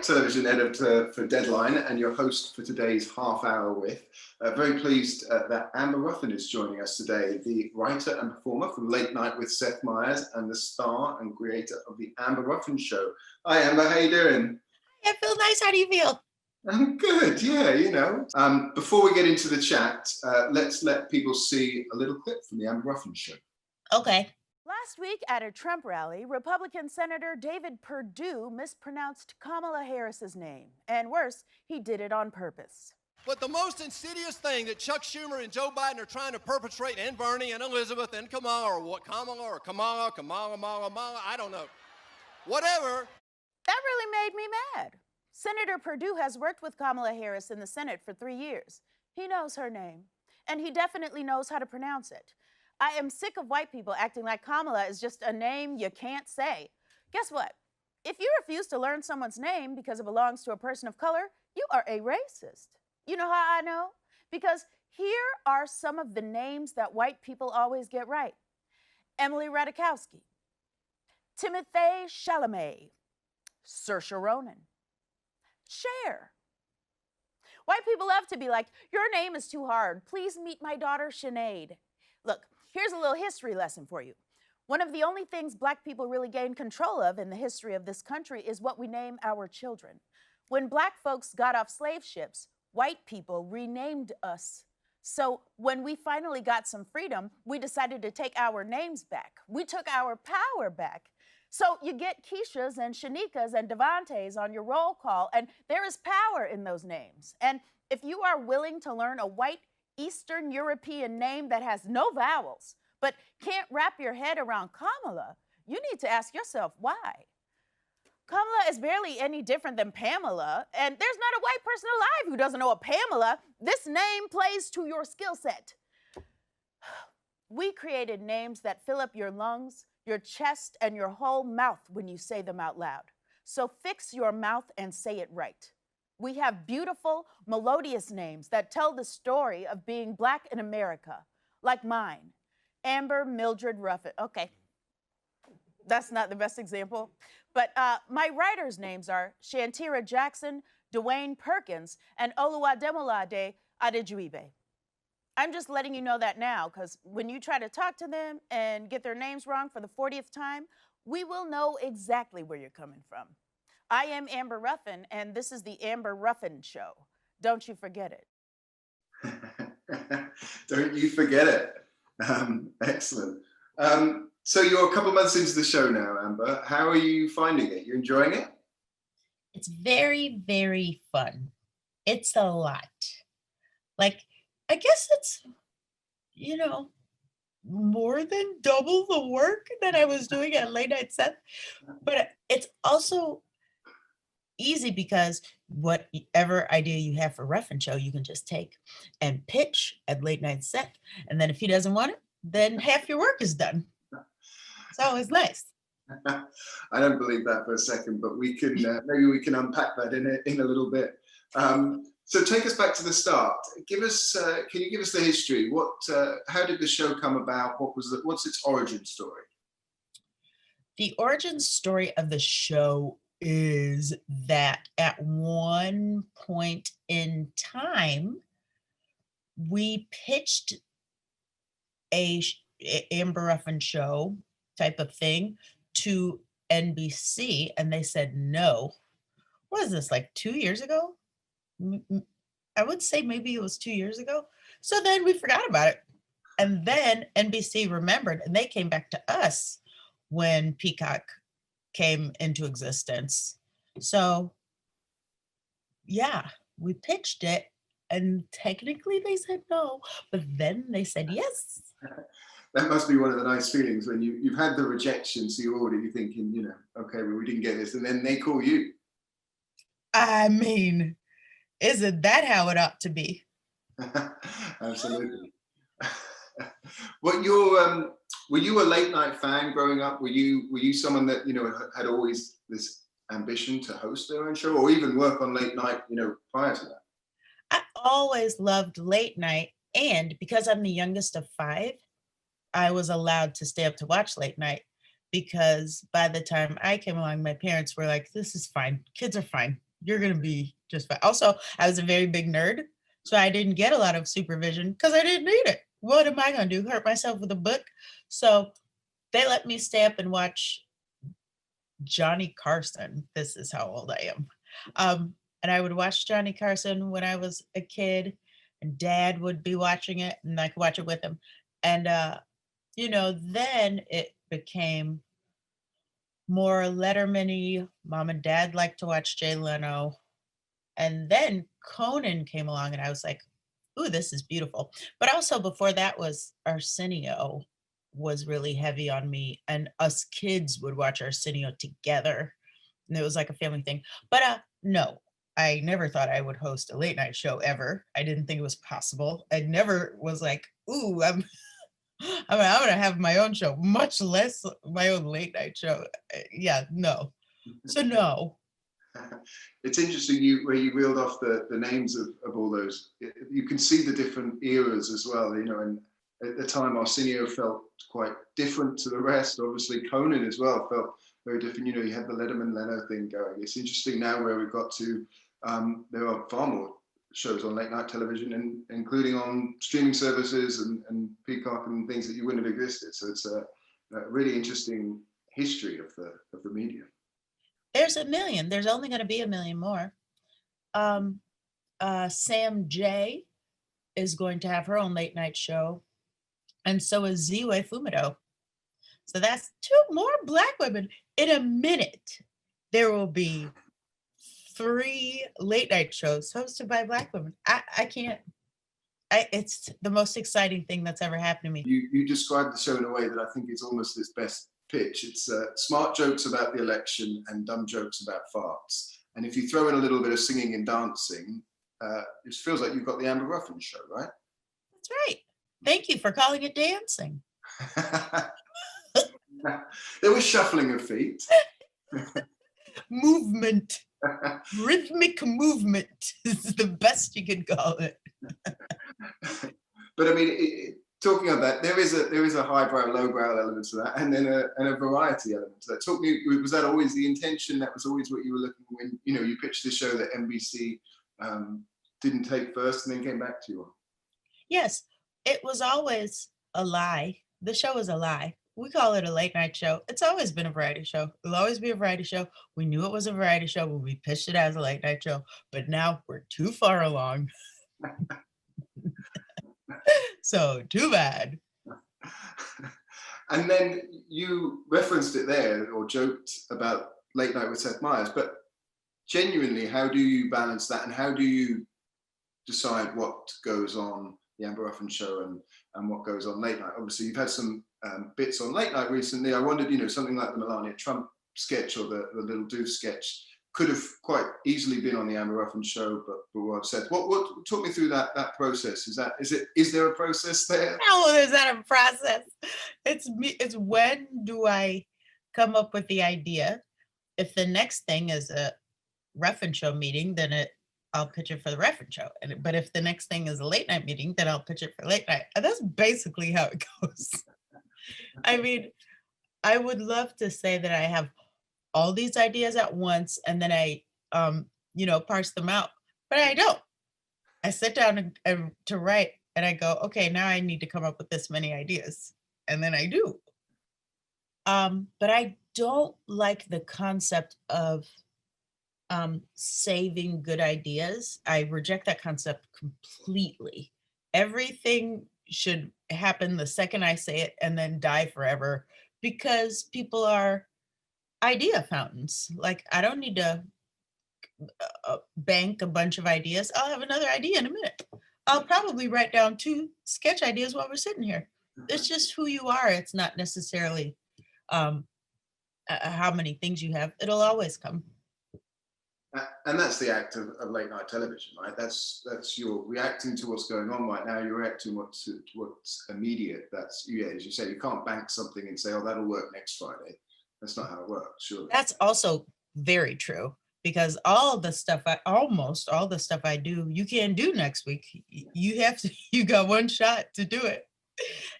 Wright, television editor for Deadline, and your host for today's Half Hour With. Very pleased that Amber Ruffin is joining us today, the writer and performer from Late Night with Seth Meyers and the star and creator of the Amber Ruffin Show. Hi, Amber. How you doing? I feel nice. How do you feel? I'm good. Yeah, you know. Before we get into the chat, let's let people see a little clip from the Amber Ruffin Show. Okay. Last week at a Trump rally, Republican Senator David Perdue mispronounced Kamala Harris's name. And worse, he did it on purpose. But the most insidious thing that Chuck Schumer and Joe Biden are trying to perpetrate, and Bernie and Elizabeth and Kamala, I don't know. Whatever. That really made me mad. Senator Perdue has worked with Kamala Harris in the Senate for 3 years. He knows her name, and he definitely knows how to pronounce it. I am sick of white people acting like Kamala is just a name you can't say. Guess what? If you refuse to learn someone's name because it belongs to a person of color, you are a racist. You know how I know? Because here are some of the names that white people always get right. Emily Ratajkowski, Timothée Chalamet, Saoirse Ronan, Cher. White people love to be like, your name is too hard. Please meet my daughter, Sinead. Look, here's a little history lesson for you. One of the only things black people really gained control of in the history of this country is what we name our children. When black folks got off slave ships, white people renamed us. So when we finally got some freedom, we decided to take our names back. We took our power back. So you get Keishas and Shanikas and Devantes on your roll call, and there is power in those names. And if you are willing to learn a white Eastern European name that has no vowels, but can't wrap your head around Kamala, you need to ask yourself why. Kamala is barely any different than Pamela, and there's not a white person alive who doesn't know a Pamela. This name plays to your skill set. We created names that fill up your lungs, your chest, and your whole mouth when you say them out loud. So fix your mouth and say it right. We have beautiful, melodious names that tell the story of being black in America, like mine, Amber Mildred Ruffin. Okay, that's not the best example, but my writers' names are Shantira Jackson, Dwayne Perkins, and Oluwademolade Adejuibe. I'm just letting you know that now, because when you try to talk to them and get their names wrong for the 40th time, we will know exactly where you're coming from. I am Amber Ruffin, and this is the Amber Ruffin Show. Don't you forget it. Don't you forget it. Excellent. So you're a couple months into the show now, Amber. How are you finding it? You enjoying it? It's very, very fun. It's a lot. Like, I guess it's, more than double the work that I was doing at Late Night Seth. But it's also easy because whatever idea you have for Ruffin Show, you can just take and pitch at Late Night Seth. And then if he doesn't want it, then half your work is done. It's always nice. I don't believe that for a second, but we can maybe we can unpack that in a little bit. So take us back to the start. Can you give us the history? How did the show come about? What's its origin story? The origin story of the show is that at one point in time, we pitched a Amber Ruffin Show type of thing to NBC, and they said no. What is this, like 2 years ago? I would say maybe it was 2 years ago. So then we forgot about it. And then NBC remembered, and they came back to us when Peacock came into existence. So yeah, we pitched it, and technically they said no, but then they said yes. That must be one of the nice feelings when you've had the rejection, so you're already thinking, okay, well, we didn't get this, and then they call you. I mean, isn't that how it ought to be? Absolutely. Were you a late night fan growing up? Were you someone that had always this ambition to host their own show, or even work on late night prior to that? I always loved late night, and because I'm the youngest of 5, I was allowed to stay up to watch late night, because by the time I came along, my parents were like, this is fine. Kids are fine. you're going to be just fine. Also, I was a very big nerd, so I didn't get a lot of supervision because I didn't need it. What am I going to do? Hurt myself with a book? So they let me stay up and watch Johnny Carson. This is how old I am. And I would watch Johnny Carson when I was a kid, and Dad would be watching it, and I could watch it with him. And then it became more Letterman-y. Mom and Dad liked to watch Jay Leno. And then Conan came along, and I was like, ooh, this is beautiful. But also before that was Arsenio was really heavy on me, and us kids would watch Arsenio together. And it was like a family thing. But no, I never thought I would host a late night show ever. I didn't think it was possible. I never was like, ooh, I'm going to have my own show, much less my own late night show. Yeah, no. So no. It's interesting where you reeled off the names of all those. You can see the different eras as well, and at the time Arsenio felt quite different to the rest. Obviously Conan as well felt very different. You had the Letterman Leno thing going. It's interesting now where we've got to, there are far more shows on late night television, and including on streaming services and Peacock and things that you wouldn't have existed. So it's a really interesting history of the media. There's a million. There's only going to be a million more. Sam J is going to have her own late night show, and so is Ziwe Fumido. So that's 2 more Black women. In a minute, there will be 3 late night shows hosted by Black women. I can't. It's the most exciting thing that's ever happened to me. You described the show in a way that I think is almost its best pitch. It's smart jokes about the election and dumb jokes about farts. And if you throw in a little bit of singing and dancing, it feels like you've got the Amber Ruffin show, right? That's right. Thank you for calling it dancing. There was shuffling of feet. Movement. Rhythmic movement is the best you can call it. But I mean, talking of that, there is a highbrow, lowbrow element to that, and then a variety element to that. Talk me, was that always the intention? That was always what you were looking when you pitched the show that NBC didn't take first and then came back to you on? Yes, it was always a lie. The show is a lie. We call it a late night show. It's always been a variety show. It'll always be a variety show. We knew it was a variety show when we pitched it as a late night show, but now we're too far along. So too bad. And then you referenced it there or joked about Late Night with Seth Meyers, but genuinely, how do you balance that, and how do you decide what goes on the Amber Ruffin show and what goes on late night? Obviously, you've had some bits on late night recently. I wondered, something like the Melania Trump sketch or the Little Doof sketch could have quite easily been on the Amber Ruffin show, but what Seth, what talk me through that process? Is there a process there? No, there's not a process. It's when do I come up with the idea? If the next thing is a Ruffin show meeting, then I'll pitch it for the Ruffin show. But if the next thing is a late night meeting, then I'll pitch it for late night. And that's basically how it goes. I mean, I would love to say that I have all these ideas at once and then I, parse them out, but I don't. I sit down and to write and I go, okay, now I need to come up with this many ideas. And then I do. But I don't like the concept of saving good ideas. I reject that concept completely. Everything should happen the second I say it and then die forever, because people are idea fountains. Like, I don't need to bank a bunch of ideas. I'll have another idea in a minute. I'll probably write down 2 sketch ideas while we're sitting here. It's just who you are. It's not necessarily how many things you have. It'll always come. And that's the act of late night television, right? That's you're reacting to what's going on right now. You're reacting to what's immediate. That's, as you say, you can't bank something and say, oh, that'll work next Friday. That's not how it works, surely. That's also very true, because almost all the stuff I do, you can't do next week. You got one shot to do it.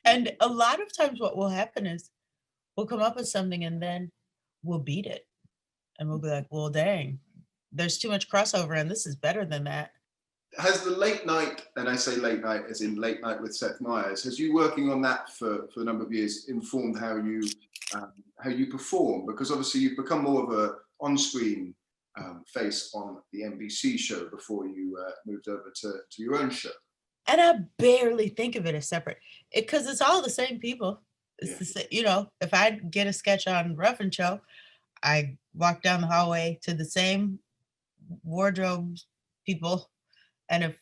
And a lot of times what will happen is we'll come up with something and then we'll beat it. And we'll be like, well, dang, there's too much crossover and this is better than that. Has the late night, and I say late night as in Late Night with Seth Meyers, has you working on that for a number of years informed how you perform? Because obviously you've become more of a on-screen face on the NBC show before you moved over to your own show. And I barely think of it as separate because it's all the same people. It's the same, you know, if I get a sketch on Ruffin show, I walk down the hallway to the same wardrobe people. And if,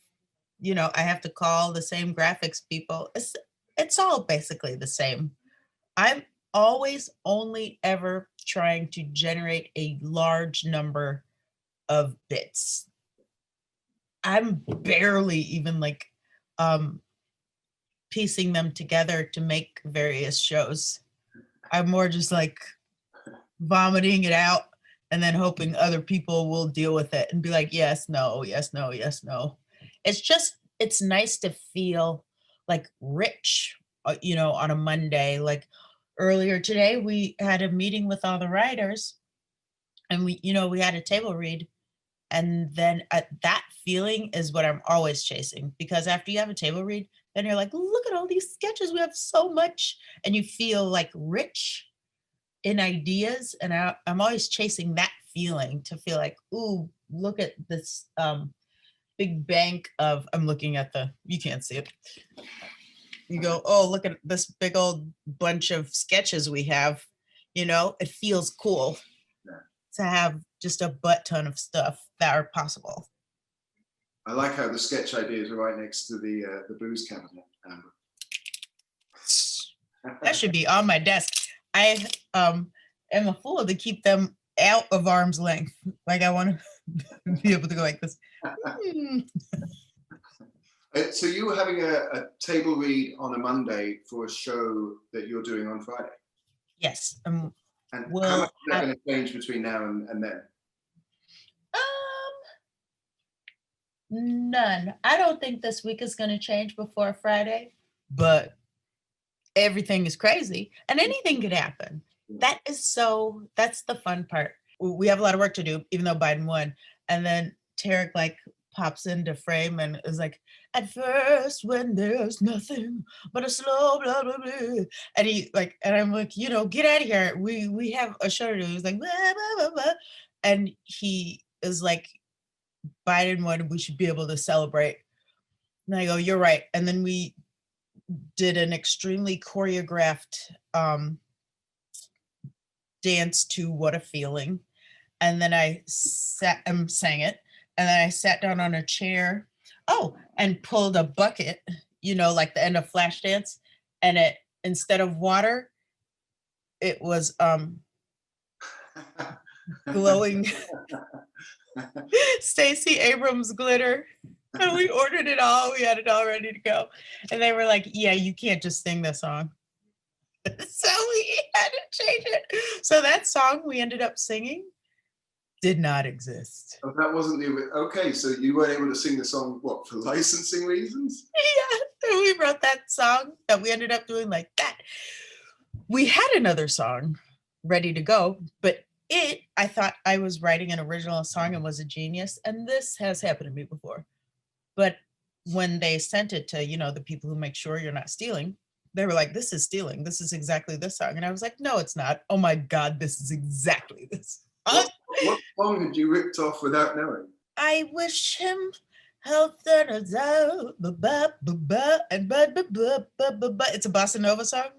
you know, I have to call the same graphics people, it's all basically the same. I'm always only ever trying to generate a large number of bits. I'm barely even like piecing them together to make various shows. I'm more just like vomiting it out and then hoping other people will deal with it and be like, yes, no, yes, no, yes, no. It's nice to feel like rich, you know, on a Monday. Like earlier today, we had a meeting with all the writers and we had a table read. And then that feeling is what I'm always chasing, because after you have a table read, then you're like, look at all these sketches. We have so much. And you feel like rich in ideas. And I'm always chasing that feeling to feel like, ooh, look at this big bank of, I'm looking at you can't see it. You go, oh, look at this big old bunch of sketches we have. You know, it feels cool to have just a butt ton of stuff that are possible. I like how the sketch ideas are right next to the booze cabinet, Amber. That should be on my desk. I am a fool to keep them out of arm's length. Like I want to be able to go like this. So you were having a table read on a Monday for a show that you're doing on Friday? Yes. And how much is that going to change between now and then? None. I don't think this week is going to change before Friday, but everything is crazy and anything could happen. That's the fun part. We have a lot of work to do, even though Biden won. And then Tarek like pops into frame and is like, at first when there's nothing but a slow blah, blah, blah. And I'm like, you know, get out of here. We have a show to do. He's like, blah, blah, blah, blah. And he is like, Biden won, we should be able to celebrate. And I go, you're right. And then we did an extremely choreographed dance to What a Feeling. And then I sang it. And then I sat down on a chair. Oh, and pulled a bucket, you know, like the end of Flashdance. And it, instead of water, it was glowing Stacey Abrams glitter. And we ordered it all. We had it all ready to go. And they were like, yeah, you can't just sing this song. So we had to change it. So that song we ended up singing did not exist. Oh, that wasn't okay. So you weren't able to sing the song, what, for licensing reasons? Yeah, we wrote that song that we ended up doing like that. We had another song ready to go, but I thought I was writing an original song and was a genius. And this has happened to me before. But when they sent it to, you know, the people who make sure you're not stealing, they were like, this is stealing. This is exactly this song. And I was like, no, it's not. Oh my God, this is exactly this. What song had you ripped off without knowing? I wish him health and it's a bossa nova song.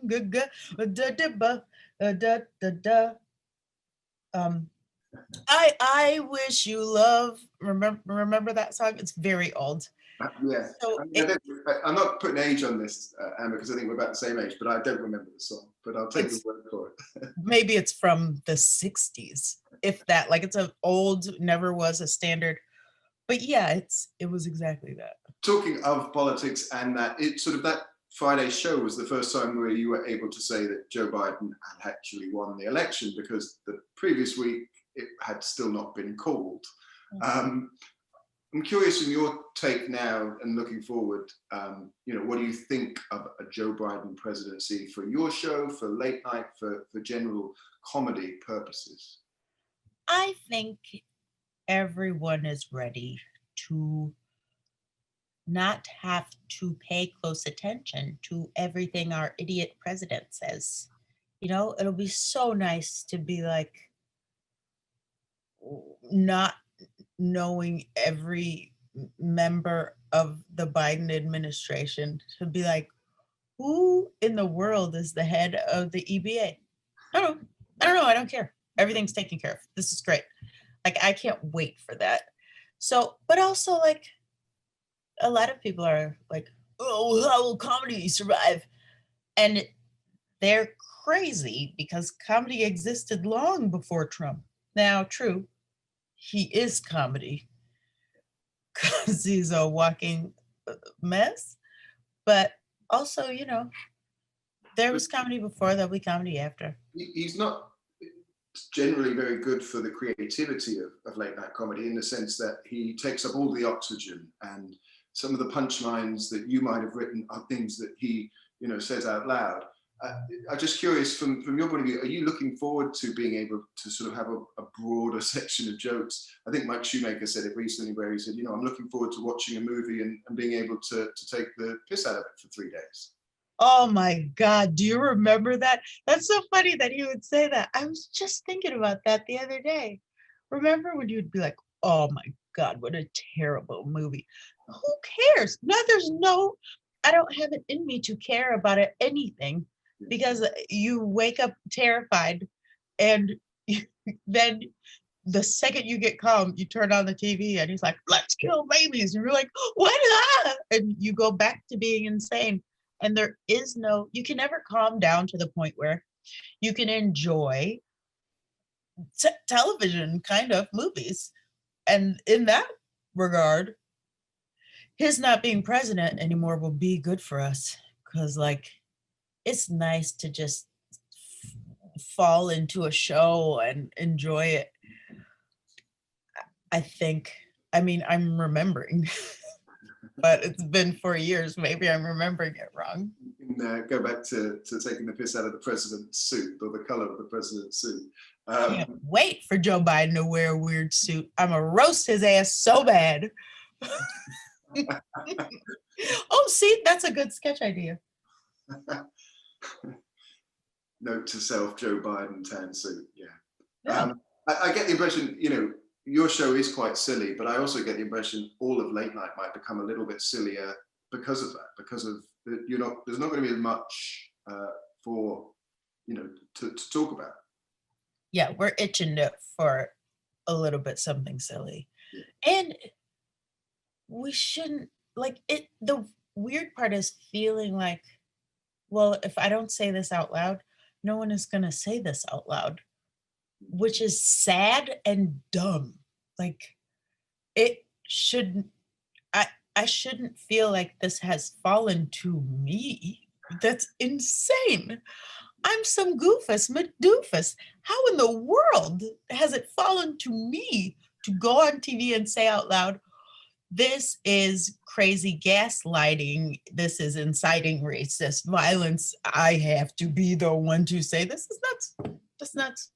I wish you love. Remember that song? It's very old. Yeah. So I'm not putting age on this, Amber, because I think we're about the same age, but I don't remember the song. But I'll take the word for it. Maybe it's from the 60s, if that. Like it's an old, never was a standard. But yeah, it was exactly that. Talking of politics and that, that Friday show was the first time where you were able to say that Joe Biden had actually won the election, because the previous week it had still not been called. Mm-hmm. I'm curious in your take now and looking forward, what do you think of a Joe Biden presidency for your show, for late night, for general comedy purposes? I think everyone is ready to not have to pay close attention to everything our idiot president says. It'll be so nice to be like not knowing every member of the Biden administration, to be like, who in the world is the head of the EBA? I don't know. I don't care. Everything's taken care of. This is great. Like, I can't wait for that. So, but also, like, a lot of people are like, oh, how will comedy survive? And they're crazy because comedy existed long before Trump. Now, true, he is comedy because he's a walking mess. But also, there was comedy before, there'll be comedy after. He's not generally very good for the creativity of late night comedy, in the sense that he takes up all the oxygen, and some of the punchlines that you might have written are things that he, says out loud. I'm just curious, from your point of view, are you looking forward to being able to sort of have a broader section of jokes? I think Mike Shoemaker said it recently, where he said, I'm looking forward to watching a movie and being able to take the piss out of it for 3 days. Oh my God, do you remember that? That's so funny that he would say that. I was just thinking about that the other day. Remember when you'd be like, oh my God, what a terrible movie. Who cares? I don't have it in me to care about anything, because you wake up terrified, and then the second you get calm, you turn on the TV and he's like, let's kill babies. And you're like, what? And you go back to being insane. And you can never calm down to the point where you can enjoy television kind of movies. And in that regard, his not being president anymore will be good for us, because it's nice to just fall into a show and enjoy it. I'm remembering, but it's been 4 years. Maybe I'm remembering it wrong. You can go back to taking the piss out of the president's suit, or the color of the president's suit. Can't wait for Joe Biden to wear a weird suit. I'm gonna roast his ass so bad. Oh, see, that's a good sketch idea. Note to self: Joe Biden tan suit. Yeah. I get the impression, your show is quite silly, but I also get the impression all of late night might become a little bit sillier because of that. Because of there's not going to be as much for to talk about. Yeah, we're itching for a little bit something silly, and we shouldn't it. The weird part is feeling like, well, if I don't say this out loud, no one is going to say this out loud, which is sad and dumb. It shouldn't, I shouldn't feel like this has fallen to me. That's insane. I'm some goofus, Madoofus. How in the world has it fallen to me to go on TV and say out loud, this is crazy gaslighting, this is inciting racist violence, I have to be the one to say this is nuts. That's nuts.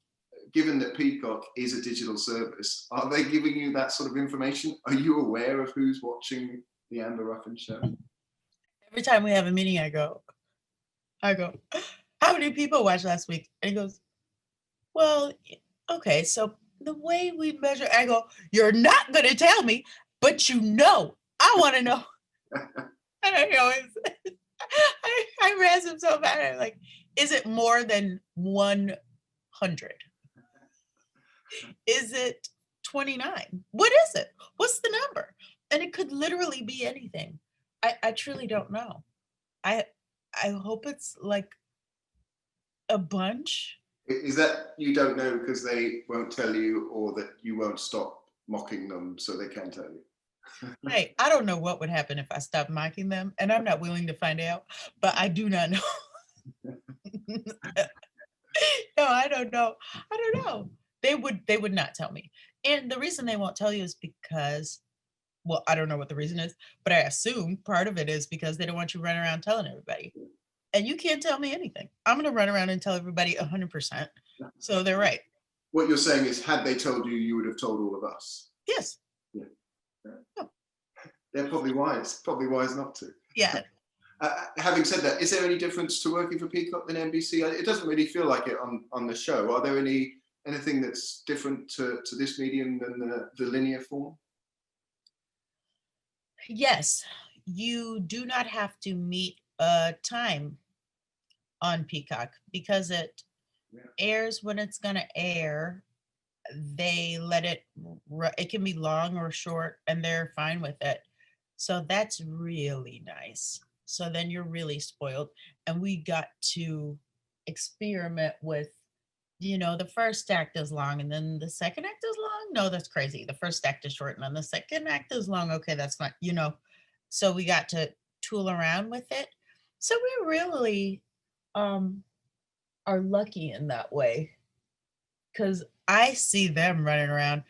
Given that Peacock is a digital service, are they giving you that sort of information? Are you aware of who's watching the Amber Ruffin show? Every time we have a meeting, I go, how many people watched last week? And he goes, well, okay, so the way we measure, I go, you're not going to tell me, but I want to know. And I razz him so bad. I'm like, is it more than 100? Is it 29? What is it? What's the number? And it could literally be anything. I truly don't know. I hope it's a bunch. Is that you don't know because they won't tell you, or that you won't stop mocking them so they can tell you? Hey, I don't know what would happen if I stopped mocking them, and I'm not willing to find out, but I do not know. No, I don't know. They would not tell me. And the reason they won't tell you is because, well, I don't know what the reason is, but I assume part of it is because they don't want you running around telling everybody. And you can't tell me anything. I'm going to run around and tell everybody 100%. So they're right. What you're saying is, had they told you, you would have told all of us. Yes. Yeah. Yeah. They're probably wise not to. Yeah. Having said that, is there any difference to working for Peacock than NBC? It doesn't really feel like it on the show. Are there anything that's different to this medium than the linear form? Yes, you do not have to meet a time on Peacock because it airs when it's going to air. They let it, it can be long or short, and they're fine with it. So that's really nice. So then you're really spoiled. And we got to experiment with, the first act is long and then the second act is long. No, that's crazy. The first act is short and then the second act is long. Okay, that's fine. So we got to tool around with it. So we really are lucky in that way. Because I see them running around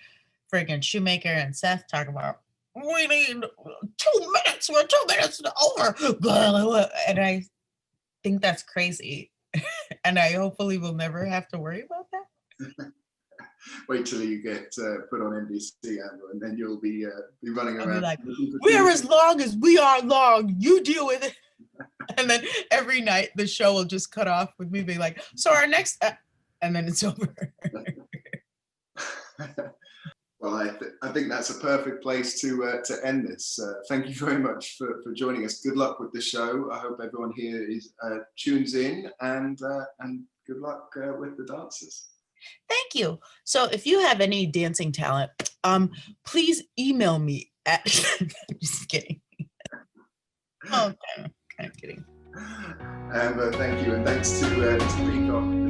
freaking Shoemaker and Seth talking about, we need 2 minutes. We're 2 minutes over. And I think that's crazy. And I hopefully will never have to worry about that. Wait till you get put on NBC, Amber, and then you'll be running I'll be around. like, we're as long as we are long. You deal with it. And then every night the show will just cut off with me being like, so our next, and then it's over. Well, I think that's a perfect place to end this. Thank you very much for joining us. Good luck with the show. I hope everyone here tunes in, and good luck with the dancers. Thank you. So if you have any dancing talent, please email me at, I'm just kidding. Oh, I'm kind of kidding. Amber, thank you, and thanks to Peacock.